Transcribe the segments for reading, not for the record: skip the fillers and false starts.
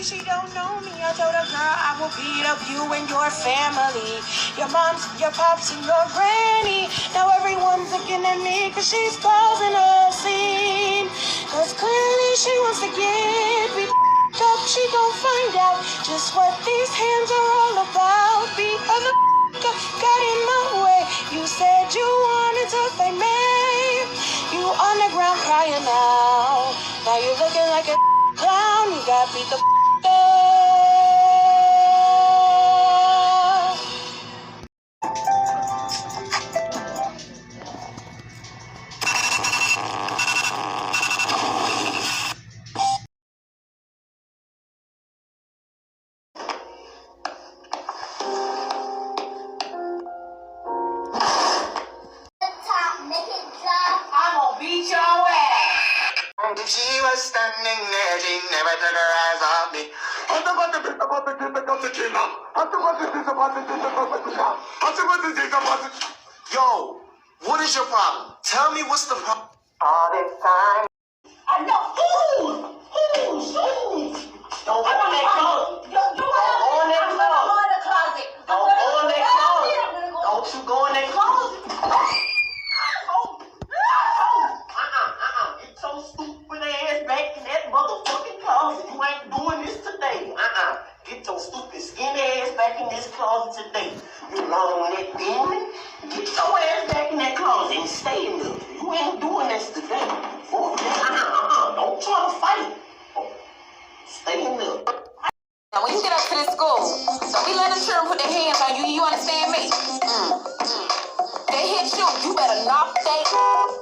she don't know me. I told her, girl, I will beat up you and your family. Your moms, your pops, and your granny. Now everyone's looking at me cause she's causing a scene. Cause clearly she wants to get beat up. She gon' find out just what these hands are all about. Because the got in my way. You said you wanted to fight me. You on the ground crying now. Now you're looking like a clown. You got beat the up. Beat your ass. She was standing there, she never took her eyes off me. Yo, what is your problem? Tell me what's the problem. All this time. I know. Who's? Don't go in that closet. Don't go in that closet. Don't go in that closet. Don't you go in that closet. Get your stupid ass back in that motherfucking closet. You ain't doing this today. Get your stupid skinny ass back in this closet today. You long neck demon. Get your ass back in that closet and stay in there. You ain't doing this today. Don't try to fight. Stay in there. Now, when you get up to this school, don't be letting children put their hands on you. You understand me? They hit you, you better knock they out.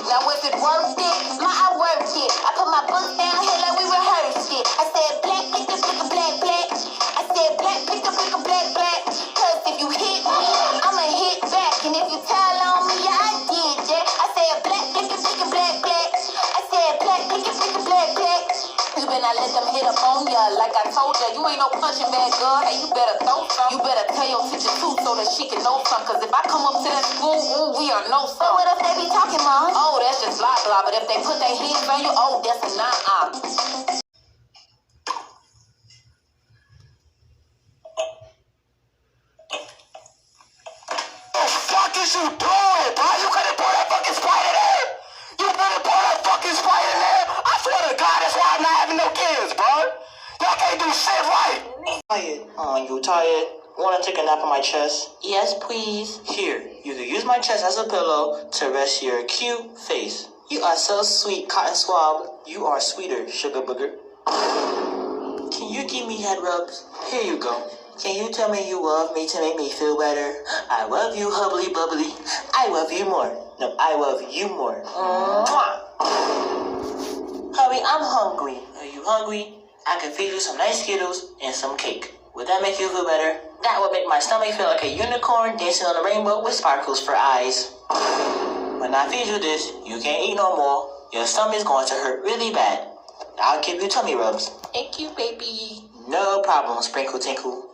Now, was it worth it? I worked it. I put my books down here like we rehearsed it. I said, black, pick the black, black. I said, black, pick the black, black. Cause if you hit me, I'ma hit back. And if you tell on me, I did that. I said, black, pick the black, black. I said, black, pick the black, black. You better not let them hit up on ya. Like I told ya, you ain't no punching bag girl. Hey, you better throw some. You better tell your teacher too so that she can know some. Cause if I come up to that school, ooh, we are no some. So what if they be talking, Mom? Oh, that's just blah blah. But if they put their hands on you, oh, that's a nah. What the fuck is you doing, bro? You couldn't pour that fucking Sprite in there? You couldn't pour that fucking Sprite in there? I swear to God, that's why I'm not having no kids, bro. Y'all can't do shit right. Tired. You tired? Wanna take a nap on my chest? Yes, please. Here, you can use my chest as a pillow to rest your cute face. You are so sweet, cotton swab. You are sweeter, sugar booger. Can you give me head rubs? Here you go. Can you tell me you love me to make me feel better? I love you, hubbly bubbly. I love you more. No, I love you more. Hubby, I'm hungry. Are you hungry? I can feed you some nice Skittles and some cake. Would that make you feel better? That would make my stomach feel like a unicorn dancing on a rainbow with sparkles for eyes. When I feed you this, you can't eat no more. Your stomach's going to hurt really bad. I'll give you tummy rubs. Thank you, baby. No problem, Sprinkle Tinkle.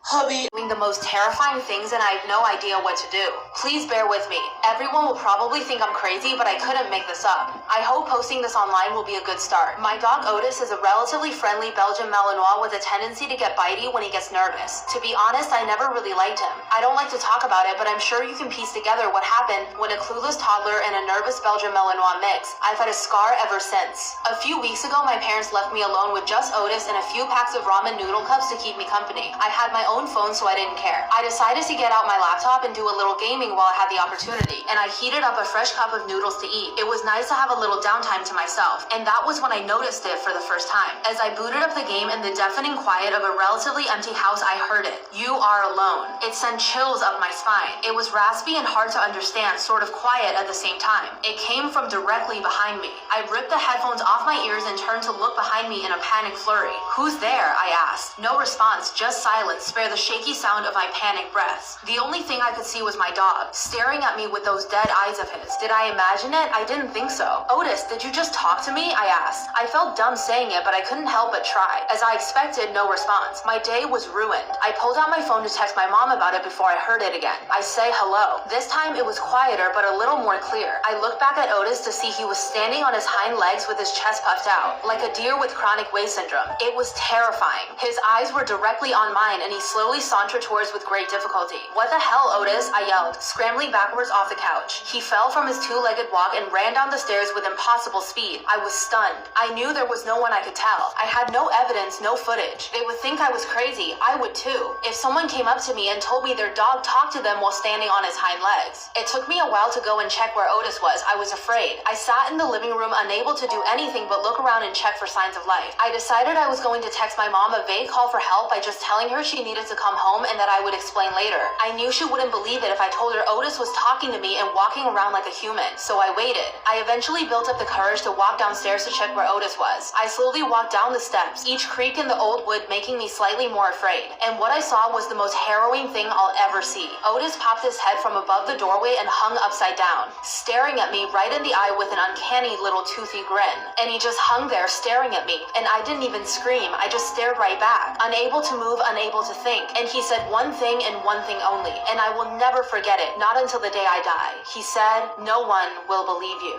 Hubby. Doing the most terrifying things and I have no idea what to do. Please bear with me. Everyone will probably think I'm crazy, but I couldn't make this up. I hope posting this online will be a good start. My dog Otis is a relatively friendly Belgian Malinois with a tendency to get bitey when he gets nervous. To be honest, I never really liked him. I don't like to talk about it, but I'm sure you can piece together what happened when a clueless toddler and a nervous Belgian Malinois mix. I've had a scar ever since. A few weeks ago, my parents left me alone with just Otis and a few packs of ramen noodle cups to keep me company. I had my own phone, so I didn't care. I decided to get out my laptop and do a little gaming while I had the opportunity, and I heated up a fresh cup of noodles to eat. It was nice to have a little downtime to myself, and that was when I noticed it for the first time. As I booted up the game in the deafening quiet of a relatively empty house, I heard it. You are alone. It sent chills up my spine. It was raspy and hard to understand, sort of quiet at the same time. It came from directly behind me. I ripped the headphones off my ears and turned to look behind me in a panic flurry. Who's there? I asked. No response, just silence, hear the shaky sound of my panic breaths. The only thing I could see was my dog, staring at me with those dead eyes of his. Did I imagine it? I didn't think so. Otis, did you just talk to me? I asked. I felt dumb saying it, but I couldn't help but try. As I expected, no response. My day was ruined. I pulled out my phone to text my mom about it before I heard it again. I say hello. This time it was quieter, but a little more clear. I looked back at Otis to see he was standing on his hind legs with his chest puffed out, like a deer with chronic waist syndrome. It was terrifying. His eyes were directly on mine, and he slowly sauntered towards with great difficulty. What the hell, Otis? I yelled, scrambling backwards off the couch. He fell from his two-legged walk and ran down the stairs with impossible speed. I was stunned. I knew there was no one I could tell. I had no evidence, no footage. They would think I was crazy. I would too. If someone came up to me and told me their dog talked to them while standing on his hind legs. It took me a while to go and check where Otis was. I was afraid. I sat in the living room unable to do anything but look around and check for signs of life. I decided I was going to text my mom a vague call for help by just telling her she needed to come home and that I would explain later. I knew she wouldn't believe it if I told her Otis was talking to me and walking around like a human, so I waited. I eventually built up the courage to walk downstairs to check where Otis was. I slowly walked down the steps, each creak in the old wood making me slightly more afraid. And what I saw was the most harrowing thing I'll ever see. Otis popped his head from above the doorway and hung upside down, staring at me right in the eye with an uncanny little toothy grin. And he just hung there staring at me, and I didn't even scream. I just stared right back, unable to move, unable to think. And he said one thing and one thing only, and I will never forget it, not until the day I die. He said, "No one will believe you."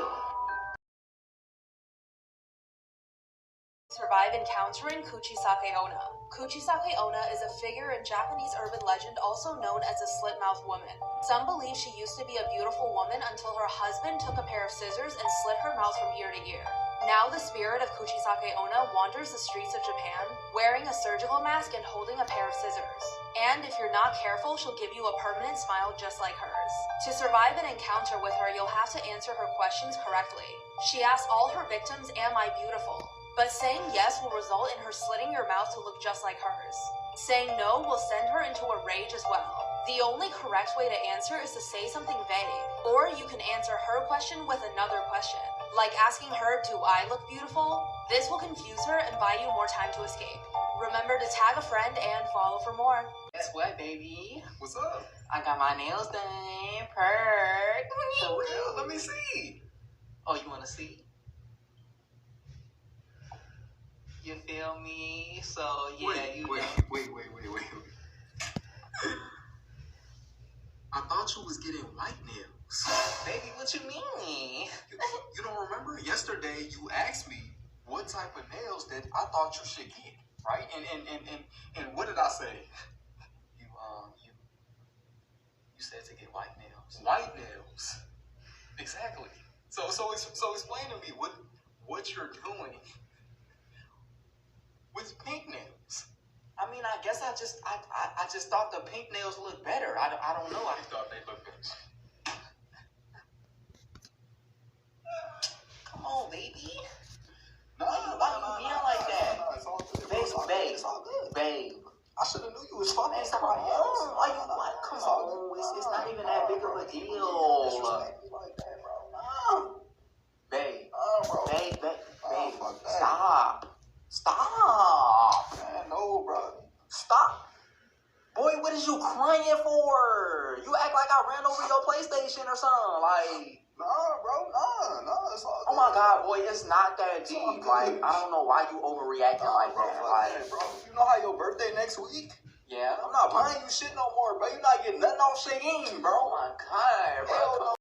Survive encountering Kuchisake Onna. Kuchisake Onna is a figure in Japanese urban legend also known as a slit-mouthed woman. Some believe she used to be a beautiful woman until her husband took a pair of scissors and slit her mouth from ear to ear. Now the spirit of Kuchisake Onna wanders the streets of Japan, wearing a surgical mask and holding a pair of scissors. And if you're not careful, she'll give you a permanent smile just like hers. To survive an encounter with her, you'll have to answer her questions correctly. She asks all her victims, "Am I beautiful?" But saying yes will result in her slitting your mouth to look just like hers. Saying no will send her into a rage as well. The only correct way to answer is to say something vague. Or you can answer her question with another question, like asking her, "Do I look beautiful?" This will confuse her and buy you more time to escape. Remember to tag a friend and follow for more. Guess what, baby? What's up? I got my nails done. Perk. For real? Let me see. Oh, you want to see? You feel me? So, yeah, Wait. I thought you was getting white nails. Baby, what you mean? You don't remember? Yesterday you asked me what type of nails that I thought you should get, right? And what did I say? You said to get white nails. White nails. Exactly. So explain to me what you're doing with pink nails. I mean, I guess I just thought the pink nails looked better. I don't know. I thought they looked good. Come on, baby. Why you being like that? It's all good. Babe, It's all good. babe. I should have knew you was fucking Come somebody else. on. Come on. It's not even that big of a deal. Disrespect me like that, bro. Babe. Bro. Babe. Oh, fuck that. Stop. Man, no, bro. Stop. Boy, what is you crying for? You act like I ran over your PlayStation or something. Like, Nah, bro. Nah. It's all good. oh my God, boy, it's not that It's all deep. good. Like, I don't know why you overreacting like bro, that. fuck Like, that, bro. You know how your birthday next week? yeah. I'm not buying you shit no more, bro. You not getting nothing off Shane, bro. Oh my God, bro. Hell no.